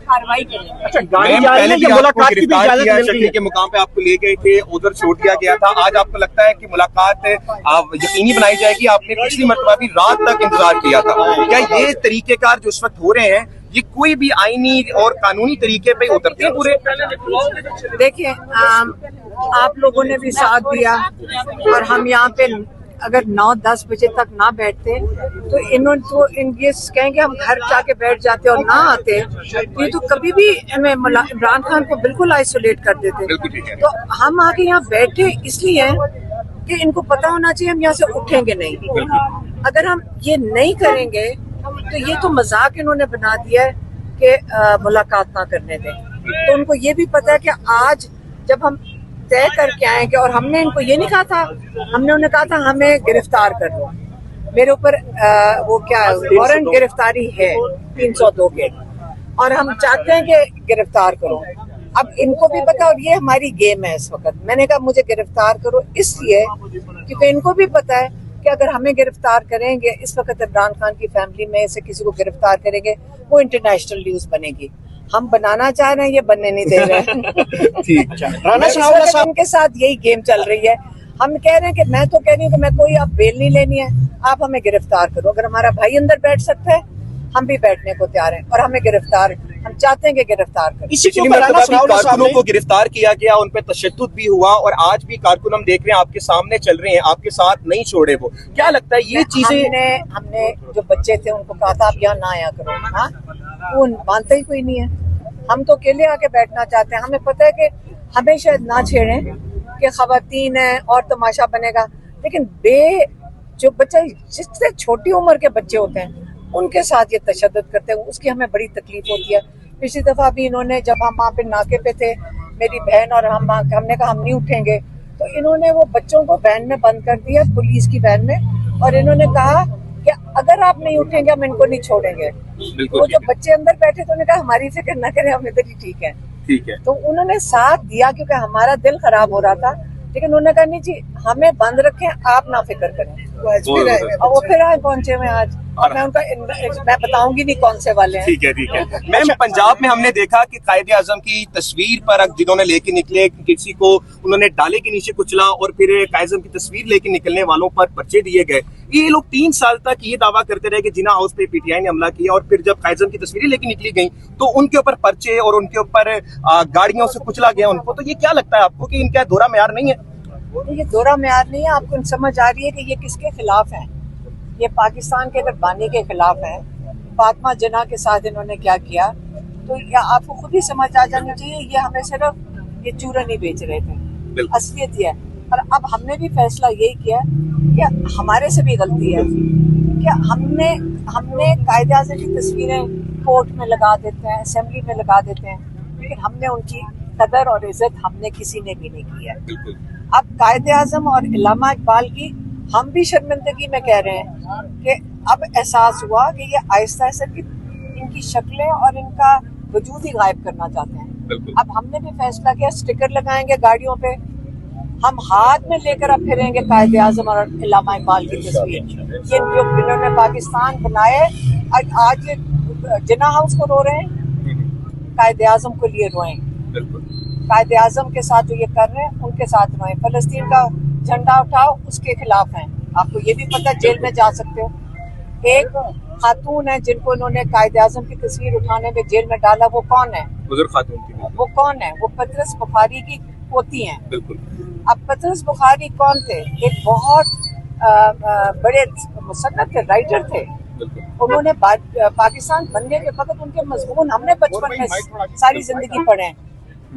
कार्रवाई करें। अच्छा, गाड़ी जा रही है कि मुलाकात की भी इजाजत मिल गई है? के मुकाम पे आपको ले गए थे, उधर छोड़ दिया गया था, आज आपको लगता है कि मुलाकात यकीनी बनाई जाएगी? आपने पिछली मरतबा भी रात तक इंतजार किया था, क्या ये तरीकेकार जो इस वक्त हो रहे हैं ये कोई भी आईनी और कानूनी तरीके पे उतरते हैं पूरे? देखिए, आप लोगों ने भी साथ दिया और हम यहाँ पे अगर 9-10 बजे तक ना बैठते तो इन्होंने तो ये कहेंगे हम घर जाके बैठ जाते और ना आते, ये तो कभी भी इमरान खान को बिल्कुल आइसोलेट कर देते। तो हम आके यहाँ बैठे इसलिए कि इनको पता होना चाहिए हम यहाँ से उठेंगे नहीं। अगर हम ये नहीं करेंगे तो ये तो मजाक इन्होंने बना दिया है कि मुलाकात ना करने दें। तो उनको ये भी पता है कि आज जब हम तय करके आएंगे, और हमने इनको ये नहीं कहा था, हमने उन्हें कहा था हमें गिरफ्तार कर लो, मेरे ऊपर वो क्या वारंट गिरफ्तारी है 302 के, और हम चाहते हैं कि गिरफ्तार करो। अब इनको भी पता, और ये हमारी गेम है इस वक्त। मैंने कहा मुझे गिरफ्तार करो इसलिए क्योंकि इनको भी पता है कि अगर हमें गिरफ्तार करेंगे, इस वक्त इमरान खान की फैमिली में से किसी को गिरफ्तार करेंगे, वो इंटरनेशनल न्यूज बनेगी। हम बनाना चाह रहे हैं, ये बनने नहीं दे रहे हैं। ठीक है, उनके साथ यही गेम चल रही है। हम कह रहे हैं कि मैं तो कह रही हूँ कि मैं कोई आप बेल नहीं लेनी है, आप हमें गिरफ्तार करो। अगर हमारा भाई अंदर बैठ सकता है हम भी बैठने को तैयार हैं, और हमें गिरफ्तार, हम चाहते हैं कि गिरफ्तार करें। इसी के कारकुनों को गिरफ्तार किया गया, उन पर तशद्दुद भी हुआ, और आज भी कारकुन हम देख रहे हैं आपके सामने चल रहे हैं, आपके साथ नहीं छोड़े वो। क्या लगता है ये चीजें? हमने जो बच्चे थे उनको कहा था आप यहाँ ना आया करो, हाँ, वो मानता ही कोई नहीं है। हम तो अकेले आके बैठना चाहते हैं। हमें पता है कि हमें शायद ना छेड़ें कि खवातीन है और तमाशा बनेगा, लेकिन जो बच्चा जिससे छोटी उम्र के बच्चे होते हैं उनके साथ ये तशद्दुद करते हैं, उसकी हमें बड़ी तकलीफ होती है। पिछली दफा भी इन्होंने, जब हम वहाँ पे नाके पे थे, मेरी बहन और हमने कहा हम नहीं उठेंगे, तो इन्होंने वो बच्चों को वैन में बंद कर दिया, पुलिस की वैन में, और इन्होंने कहा कि अगर आप नहीं उठेंगे हम इनको नहीं छोड़ेंगे। वो जो बच्चे अंदर बैठे तो उन्होंने कहा हमारी फिक्र न करें, हम इधर ही ठीक है। तो उन्होंने साथ दिया क्योंकि हमारा दिल खराब हो रहा था, लेकिन उन्होंने कहा नहीं जी हमें बंद रखें, आप ना फिक्र करें। और वो फिर आए पहुंचे हुए आज, और मैं उनका मैं बताऊंगी नहीं कौन से वाले हैं। ठीक है। मैम, पंजाब में हमने देखा कि कायदे आजम की तस्वीर पर जिन्होंने लेके निकले, किसी को उन्होंने डाले के नीचे कुचला, और फिर कायदे आजम की तस्वीर लेके निकलने वालों पर पर्चे दिए गए। ये लोग 3 साल तक ये दावा करते रहे कि जिना हाउस पे पीटीआई ने हमला किया, और फिर जब कायदे आजम की तस्वीरें लेके निकली गई तो उनके ऊपर पर्चे और उनके ऊपर गाड़ियों से कुचला गया उनको। तो ये क्या लगता है आपको कि इनका दोहरा मेयार नहीं है? ये दोहरा मेयार नहीं है। आपको समझ आ रही है कि ये किसके खिलाफ है? ये पाकिस्तान के अगर बानी के खिलाफ है। फातिमा जिन्ना के साथ इन्होंने क्या किया, तो आपको खुद ही समझ आ जानी चाहिए। ये हमें सिर्फ ये चूरन ही बेच रहे थे, असलियत ये है। और अब हमने भी फैसला यही किया कि हमारे से भी गलती है कि हमने कायदे आज़म की तस्वीरें कोर्ट में लगा देते हैं, असेंबली में लगा देते हैं, लेकिन हमने उनकी कदर और इज्जत हमने किसी ने भी नहीं की है। अब कायदे आज़म और इल्लामा इकबाल की हम भी शर्मिंदगी में कह रहे हैं कि अब एहसास हुआ कि ये आहिस्ता आहिस्ता की इनकी शक्लें और इनका वजूद ही गायब करना चाहते हैं। अब हमने भी फैसला किया, स्टिकर लगाएंगे गाड़ियों पे, हम हाथ में लेकर अब फिरेंगे कायदे आज़म और इल्लामा इकबाल की तस्वीर। ये जो इन्होंने पाकिस्तान बनाए, आज ये जिन्ना हाउस को रो रहे हैं, कायदे आज़म को लिए रोएं। कायदे आज़म के साथ जो ये कर रहे हैं उनके साथ रोएं। फलस्तीन का झंडा उठाओ, उसके खिलाफ हैं। आपको ये भी पता, जेल में जा सकते हो। एक खातून है जिनको इन्होंने कायदे आज़म की तस्वीर उठाने में जेल में डाला, वो कौन है? वो कौन है? वो पतरस बुखारी की पोती हैं। अब पतरस बुखारी कौन थे? एक बहुत बड़े मुसन्नफ थे, राइटर थे। उन्होंने पाकिस्तान बनने के वक्त उनके मजमून हमने बचपन में सारी जिंदगी पढ़े हैं।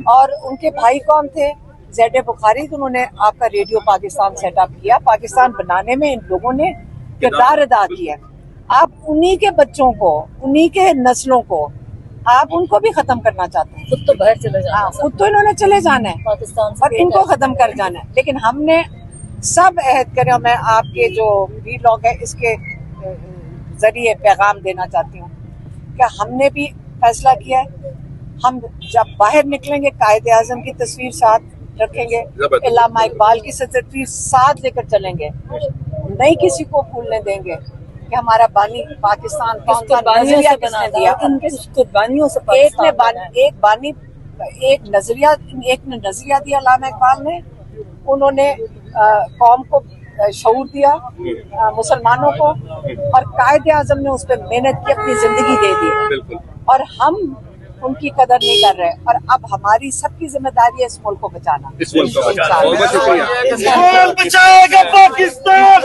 और उनके भाई कौन थे? ज़ैड बुखारी। उन्होंने आपका रेडियो पाकिस्तान सेटअप किया, पाकिस्तान बनाने में इन लोगों ने किरदार अदा किया। आप उन्हीं के बच्चों को, उन्हीं के नस्लों को, आप उनको भी खत्म करना चाहते हैं। खुद तो बाहर चले जाना, खुद तो इन्होंने चले जाना है पाकिस्तान और इनको खत्म कर जाना है। लेकिन हमने सब अहद करे, मैं आपके जो वीलॉग है इसके जरिए पैगाम देना चाहती हूँ कि हमने भी फैसला किया है, हम जब बाहर निकलेंगे कायदे आज़म की तस्वीर साथ रखेंगे, इल्लामा इकबाल की तस्वीर साथ लेकर चलेंगे, नहीं किसी को भूलने देंगे। کہ ہمارا بانی پاکستان کون سا قربانیوں نظریہ سے کس نے بنا دیا تھا، کس قربانیوں سے ایک نے نظریہ دیا علامہ اقبال نے، انہوں نے قوم کو شعور دیا، مسلمانوں کو، اور قائد اعظم نے اس پہ محنت کی، اپنی زندگی دے دی، اور ہم ان کی قدر نہیں کر رہے، اور اب ہماری سب کی ذمہ داری ہے اس ملک کو بچانا۔ اس ملک کو بچانا۔ بہت بہت شکریہ۔ کون بچائے گا پاکستان؟